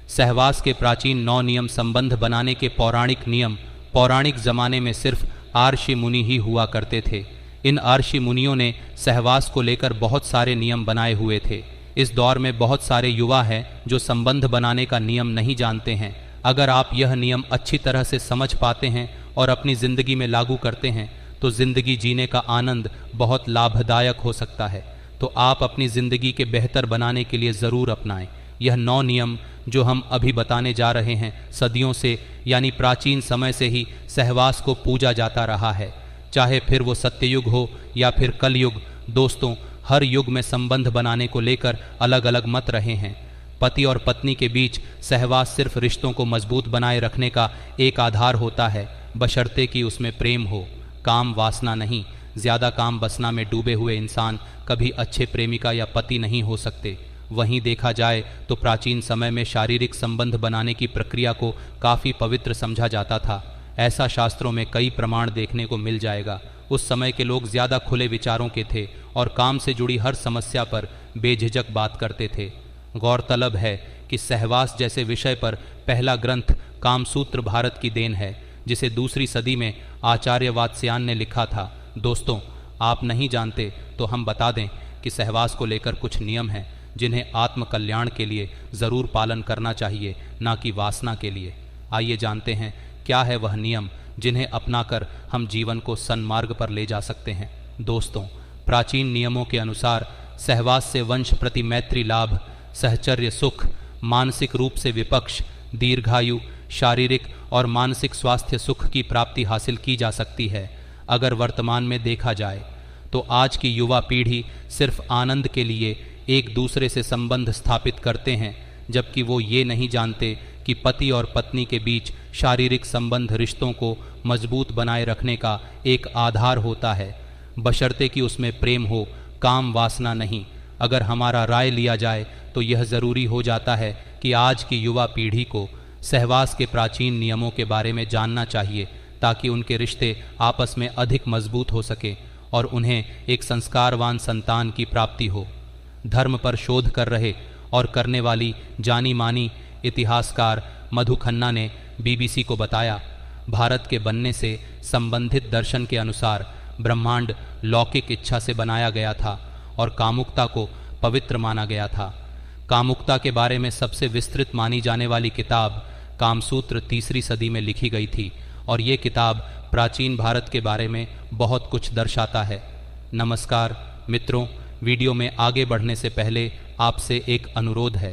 सहवास के प्राचीन 9 नियम संबंध बनाने के पौराणिक नियम पौराणिक जमाने में सिर्फ आर्षि मुनि ही हुआ करते थे। इन आर्षि मुनियों ने सहवास को लेकर बहुत सारे नियम बनाए हुए थे। इस दौर में बहुत सारे युवा हैं जो संबंध बनाने का नियम नहीं जानते हैं। अगर आप यह नियम अच्छी तरह से समझ पाते हैं और अपनी ज़िंदगी में लागू करते हैं तो ज़िंदगी जीने का आनंद बहुत लाभदायक हो सकता है। तो आप अपनी ज़िंदगी के बेहतर बनाने के लिए ज़रूर अपनाएं। यह 9 नियम जो हम अभी बताने जा रहे हैं सदियों से यानी प्राचीन समय से ही सहवास को पूजा जाता रहा है, चाहे फिर वो सत्ययुग हो या फिर कलयुग। दोस्तों, हर युग में संबंध बनाने को लेकर अलग अलग मत रहे हैं। पति और पत्नी के बीच सहवास सिर्फ रिश्तों को मजबूत बनाए रखने का एक आधार होता है, बशर्ते कि उसमें प्रेम हो, काम वासना नहीं। ज़्यादा काम वासना में डूबे हुए इंसान कभी अच्छे प्रेमिका या पति नहीं हो सकते। वहीं देखा जाए तो प्राचीन समय में शारीरिक संबंध बनाने की प्रक्रिया को काफ़ी पवित्र समझा जाता था। ऐसा शास्त्रों में कई प्रमाण देखने को मिल जाएगा। उस समय के लोग ज़्यादा खुले विचारों के थे और काम से जुड़ी हर समस्या पर बेझिझक बात करते थे। गौरतलब है कि सहवास जैसे विषय पर पहला ग्रंथ कामसूत्र भारत की देन है, जिसे दूसरी सदी में आचार्य वात्स्यायन ने लिखा था। दोस्तों, आप नहीं जानते तो हम बता दें कि सहवास को लेकर कुछ नियम हैं जिन्हें आत्म कल्याण के लिए ज़रूर पालन करना चाहिए, ना कि वासना के लिए। आइए जानते हैं क्या है वह नियम जिन्हें अपनाकर हम जीवन को सन्मार्ग पर ले जा सकते हैं। दोस्तों, प्राचीन नियमों के अनुसार सहवास से वंश प्रति मैत्री लाभ, सहचर्य सुख, मानसिक रूप से विपक्ष, दीर्घायु, शारीरिक और मानसिक स्वास्थ्य सुख की प्राप्ति हासिल की जा सकती है। अगर वर्तमान में देखा जाए तो आज की युवा पीढ़ी सिर्फ आनंद के लिए एक दूसरे से संबंध स्थापित करते हैं, जबकि वो ये नहीं जानते कि पति और पत्नी के बीच शारीरिक संबंध रिश्तों को मजबूत बनाए रखने का एक आधार होता है, बशर्ते कि उसमें प्रेम हो, काम वासना नहीं। अगर हमारा राय लिया जाए तो यह ज़रूरी हो जाता है कि आज की युवा पीढ़ी को सहवास के प्राचीन नियमों के बारे में जानना चाहिए, ताकि उनके रिश्ते आपस में अधिक मजबूत हो सके और उन्हें एक संस्कारवान संतान की प्राप्ति हो। धर्म पर शोध कर रहे और करने वाली जानी मानी इतिहासकार मधु खन्ना ने BBC को बताया, भारत के बनने से संबंधित दर्शन के अनुसार ब्रह्मांड लौकिक इच्छा से बनाया गया था और कामुकता को पवित्र माना गया था। कामुकता के बारे में सबसे विस्तृत मानी जाने वाली किताब कामसूत्र 3री सदी में लिखी गई थी और ये किताब प्राचीन भारत के बारे में बहुत कुछ दर्शाता है। नमस्कार मित्रों, वीडियो में आगे बढ़ने से पहले आपसे एक अनुरोध है।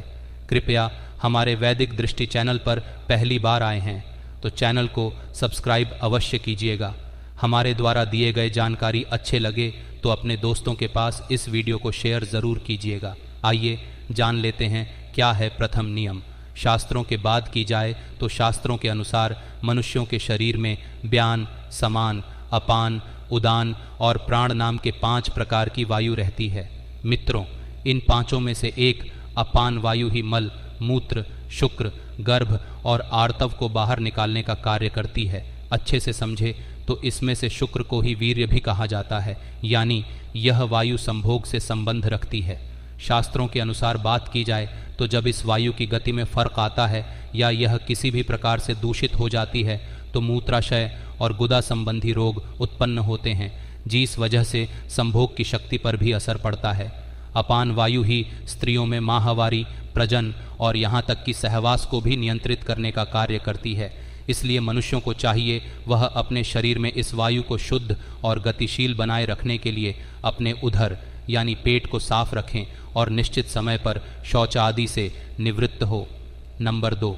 कृपया हमारे वैदिक दृष्टि चैनल पर पहली बार आए हैं तो चैनल को सब्सक्राइब अवश्य कीजिएगा। हमारे द्वारा दिए गए जानकारी अच्छे लगे तो अपने दोस्तों के पास इस वीडियो को शेयर ज़रूर कीजिएगा। आइए जान लेते हैं क्या है प्रथम नियम। शास्त्रों के बाद की जाए तो शास्त्रों के अनुसार मनुष्यों के शरीर में व्यान, समान, अपान, उदान और प्राण नाम के 5 प्रकार की वायु रहती है। मित्रों, इन पांचों में से एक अपान वायु ही मल, मूत्र, शुक्र, गर्भ और आर्तव को बाहर निकालने का कार्य करती है। अच्छे से समझे तो इसमें से शुक्र को ही वीर्य भी कहा जाता है, यानी यह वायु संभोग से संबंध रखती है। शास्त्रों के अनुसार बात की जाए तो जब इस वायु की गति में फर्क आता है या यह किसी भी प्रकार से दूषित हो जाती है तो मूत्राशय और गुदा संबंधी रोग उत्पन्न होते हैं, जिस वजह से संभोग की शक्ति पर भी असर पड़ता है। अपान वायु ही स्त्रियों में माहवारी, प्रजन और यहाँ तक कि सहवास को भी नियंत्रित करने का कार्य करती है। इसलिए मनुष्यों को चाहिए वह अपने शरीर में इस वायु को शुद्ध और गतिशील बनाए रखने के लिए अपने उदर यानी पेट को साफ रखें और निश्चित समय पर शौच आदि से निवृत्त हो। नंबर 2,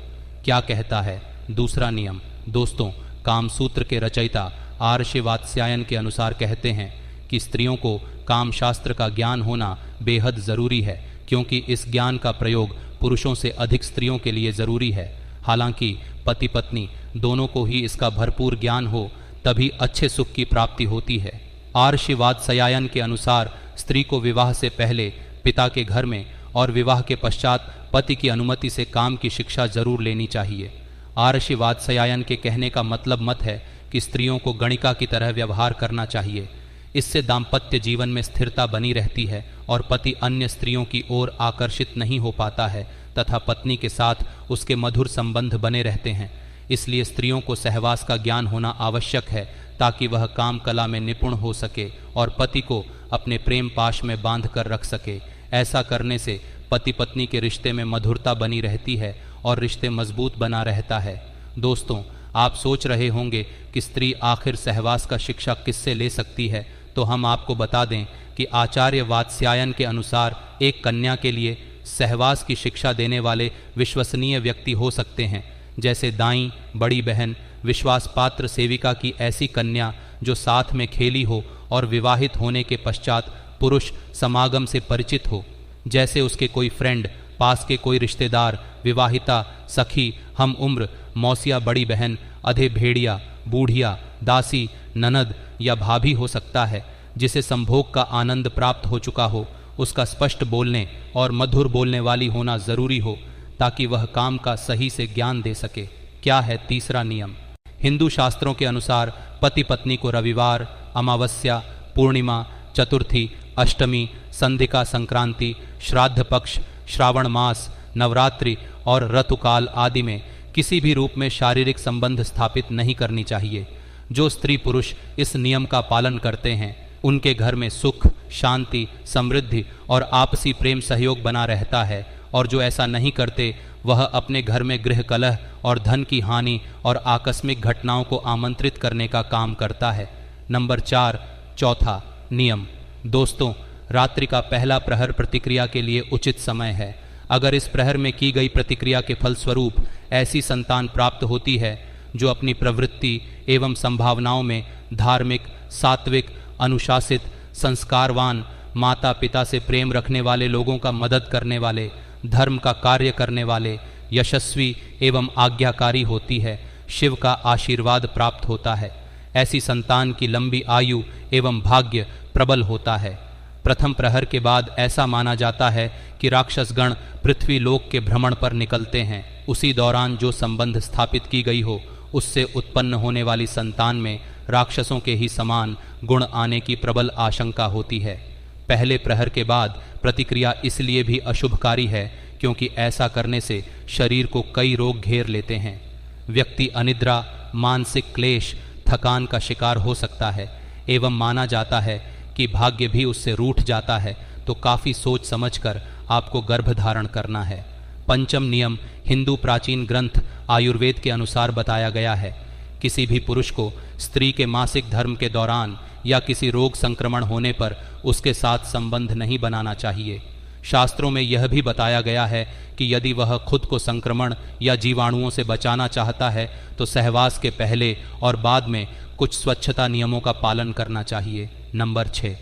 क्या कहता है दूसरा नियम। दोस्तों, कामसूत्र के रचयिता आर्षि वात्स्यायन के अनुसार कहते हैं कि स्त्रियों को काम शास्त्र का ज्ञान होना बेहद ज़रूरी है, क्योंकि इस ज्ञान का प्रयोग पुरुषों से अधिक स्त्रियों के लिए ज़रूरी है। हालांकि पति पत्नी दोनों को ही इसका भरपूर ज्ञान हो तभी अच्छे सुख की प्राप्ति होती है। आर्षि वात्स्यायन के अनुसार स्त्री को विवाह से पहले पिता के घर में और विवाह के पश्चात पति की अनुमति से काम की शिक्षा जरूर लेनी चाहिए। आर्षि वात्स्यायन के कहने का मतलब मत है कि स्त्रियों को गणिका की तरह व्यवहार करना चाहिए। इससे दाम्पत्य जीवन में स्थिरता बनी रहती है और पति अन्य स्त्रियों की ओर आकर्षित नहीं हो पाता है तथा पत्नी के साथ उसके मधुर संबंध बने रहते हैं। इसलिए स्त्रियों को सहवास का ज्ञान होना आवश्यक है ताकि वह काम कला में निपुण हो सके और पति को अपने प्रेम पाश में बांध कर रख सके। ऐसा करने से पति पत्नी के रिश्ते में मधुरता बनी रहती है और रिश्ते मजबूत बना रहता है। दोस्तों, आप सोच रहे होंगे कि स्त्री आखिर सहवास का शिक्षा किससे ले सकती है, तो हम आपको बता दें कि आचार्य वात्स्यायन के अनुसार एक कन्या के लिए सहवास की शिक्षा देने वाले विश्वसनीय व्यक्ति हो सकते हैं, जैसे दाई, बड़ी बहन, विश्वास पात्र सेविका की ऐसी कन्या जो साथ में खेली हो और विवाहित होने के पश्चात पुरुष समागम से परिचित हो, जैसे उसके कोई फ्रेंड, पास के कोई रिश्तेदार, विवाहिता, सखी, हम उम्र, मौसिया, बड़ी बहन, अधे भेड़िया, बूढ़िया, दासी, ननद या भाभी हो सकता है, जिसे संभोग का आनंद प्राप्त हो चुका हो। उसका स्पष्ट बोलने और मधुर बोलने वाली होना जरूरी हो ताकि वह काम का सही से ज्ञान दे सके। क्या है तीसरा नियम? हिंदू शास्त्रों के अनुसार पति पत्नी को रविवार, अमावस्या, पूर्णिमा, चतुर्थी, अष्टमी, संधिका संक्रांति, श्राद्ध पक्ष, श्रावण मास, नवरात्रि और ऋतुकाल आदि में किसी भी रूप में शारीरिक संबंध स्थापित नहीं करनी चाहिए। जो स्त्री पुरुष इस नियम का पालन करते हैं उनके घर में सुख, शांति, समृद्धि और आपसी प्रेम सहयोग बना रहता है, और जो ऐसा नहीं करते वह अपने घर में गृह कलह और धन की हानि और आकस्मिक घटनाओं को आमंत्रित करने का काम करता है। नंबर 4, चौथा नियम। दोस्तों, रात्रि का पहला प्रहर प्रतिक्रिया के लिए उचित समय है। अगर इस प्रहर में की गई प्रतिक्रिया के फलस्वरूप ऐसी संतान प्राप्त होती है जो अपनी प्रवृत्ति एवं संभावनाओं में धार्मिक, सात्विक, अनुशासित, संस्कारवान, माता पिता से प्रेम रखने वाले लोगों का मदद करने वाले, धर्म का कार्य करने वाले, यशस्वी एवं आज्ञाकारी होती है, शिव का आशीर्वाद प्राप्त होता है, ऐसी संतान की लंबी आयु एवं भाग्य प्रबल होता है। प्रथम प्रहर के बाद ऐसा माना जाता है कि राक्षसगण पृथ्वी लोक के भ्रमण पर निकलते हैं। उसी दौरान जो संबंध स्थापित की गई हो उससे उत्पन्न होने वाली संतान में राक्षसों के ही समान गुण आने की प्रबल आशंका होती है। पहले प्रहर के बाद प्रतिक्रिया इसलिए भी अशुभकारी है क्योंकि ऐसा करने से शरीर को कई रोग घेर लेते हैं। व्यक्ति अनिद्रा, मानसिक क्लेश, थकान का शिकार हो सकता है एवं माना जाता है कि भाग्य भी उससे रूठ जाता है, तो काफ़ी सोच समझकर आपको गर्भ धारण करना है। पंचम नियम हिंदू प्राचीन ग्रंथ आयुर्वेद के अनुसार बताया गया है। किसी भी पुरुष को स्त्री के मासिक धर्म के दौरान या किसी रोग संक्रमण होने पर उसके साथ संबंध नहीं बनाना चाहिए। शास्त्रों में यह भी बताया गया है कि यदि वह खुद को संक्रमण या जीवाणुओं से बचाना चाहता है तो सहवास के पहले और बाद में कुछ स्वच्छता नियमों का पालन करना चाहिए। नंबर 6,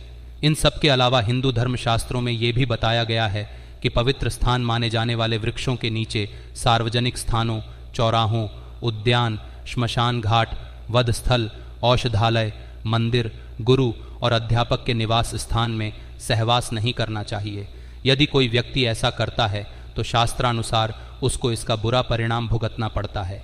इन सब के अलावा हिंदू धर्म शास्त्रों में ये भी बताया गया है कि पवित्र स्थान माने जाने वाले वृक्षों के नीचे, सार्वजनिक स्थानों, चौराहों, उद्यान, श्मशान घाट, वध स्थल, औषधालय, मंदिर, गुरु और अध्यापक के निवास स्थान में सहवास नहीं करना चाहिए। यदि कोई व्यक्ति ऐसा करता है तो शास्त्रानुसार उसको इसका बुरा परिणाम भुगतना पड़ता है।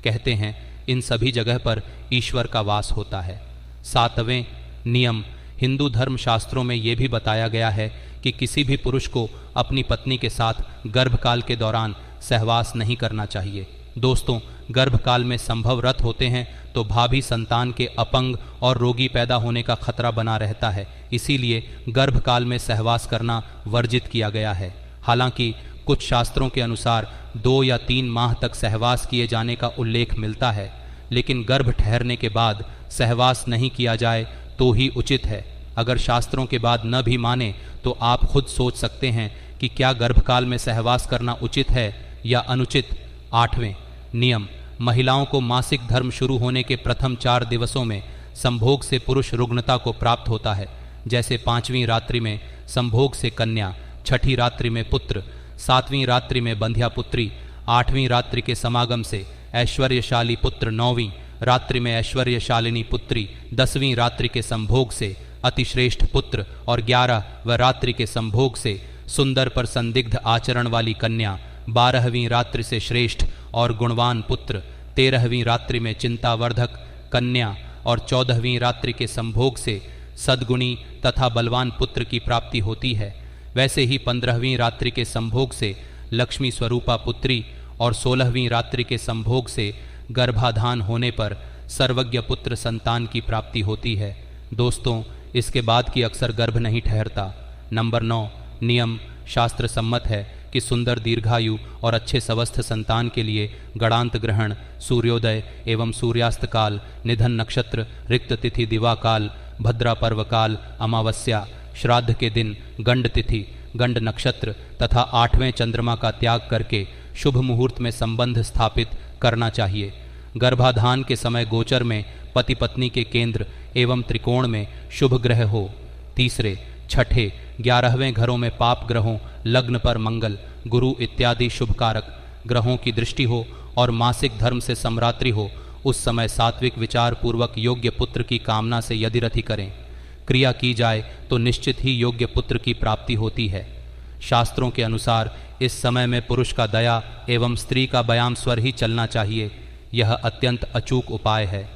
कहते हैं इन सभी जगह पर ईश्वर का वास होता है। 7वें नियम हिंदू धर्म शास्त्रों में ये भी बताया गया है कि किसी भी पुरुष को अपनी पत्नी के साथ गर्भकाल के दौरान सहवास नहीं करना चाहिए। दोस्तों, गर्भकाल में संभव रत होते हैं तो भावी संतान के अपंग और रोगी पैदा होने का खतरा बना रहता है। इसीलिए गर्भकाल में सहवास करना वर्जित किया गया है। हालांकि कुछ शास्त्रों के अनुसार 2 या 3 माह तक सहवास किए जाने का उल्लेख मिलता है, लेकिन गर्भ ठहरने के बाद सहवास नहीं किया जाए तो ही उचित है। अगर शास्त्रों के बाद न भी माने तो आप खुद सोच सकते हैं कि क्या गर्भकाल में सहवास करना उचित है या अनुचित। 8वें नियम महिलाओं को मासिक धर्म शुरू होने के प्रथम 4 दिवसों में संभोग से पुरुष रुग्णता को प्राप्त होता है। जैसे 5वीं रात्रि में संभोग से कन्या, 6ठी रात्रि में पुत्र, 7वीं रात्रि में बंध्या पुत्री, 8वीं रात्रि के समागम से ऐश्वर्यशाली पुत्र, 9वीं रात्रि में ऐश्वर्यशालिनी पुत्री, 10वीं रात्रि के संभोग से अतिश्रेष्ठ पुत्र और 11वीं रात्रि के संभोग से सुंदर पर संदिग्ध आचरण वाली कन्या, 12वीं रात्रि से श्रेष्ठ और गुणवान पुत्र, 13वीं रात्रि में चिंतावर्धक कन्या और 14वीं रात्रि के संभोग से सद्गुणी तथा बलवान पुत्र की प्राप्ति होती है। वैसे ही 15वीं रात्रि के संभोग से लक्ष्मी स्वरूपा पुत्री और 16वीं रात्रि के संभोग से गर्भाधान होने पर सर्वज्ञ पुत्र संतान की प्राप्ति होती है। दोस्तों, इसके बाद की अक्सर गर्भ नहीं ठहरता। नंबर 9, नियम शास्त्र सम्मत है कि सुंदर दीर्घायु और अच्छे स्वस्थ संतान के लिए गणांत ग्रहण, सूर्योदय एवं सूर्यास्त काल, निधन नक्षत्र, रिक्त तिथि दिवा काल, भद्रा पर्व काल, अमावस्या, श्राद्ध के दिन, गंड तिथि, गंड नक्षत्र तथा 8वें चंद्रमा का त्याग करके शुभ मुहूर्त में संबंध स्थापित करना चाहिए। गर्भाधान के समय गोचर में पति पत्नी के केंद्र एवं त्रिकोण में शुभ ग्रह हो। तीसरे, छठे, 11वें घरों में पाप ग्रहों, लग्न पर मंगल, गुरु इत्यादि शुभ कारक ग्रहों की दृष्टि हो और मासिक धर्म से सम्रात्रि हो, उस समय सात्विक विचार पूर्वक योग्य पुत्र की कामना से यदि रति करें, क्रिया की जाए तो निश्चित ही योग्य पुत्र की प्राप्ति होती है। शास्त्रों के अनुसार इस समय में पुरुष का दया एवं स्त्री का बयाम स्वर ही चलना चाहिए। यह अत्यंत अचूक उपाय है।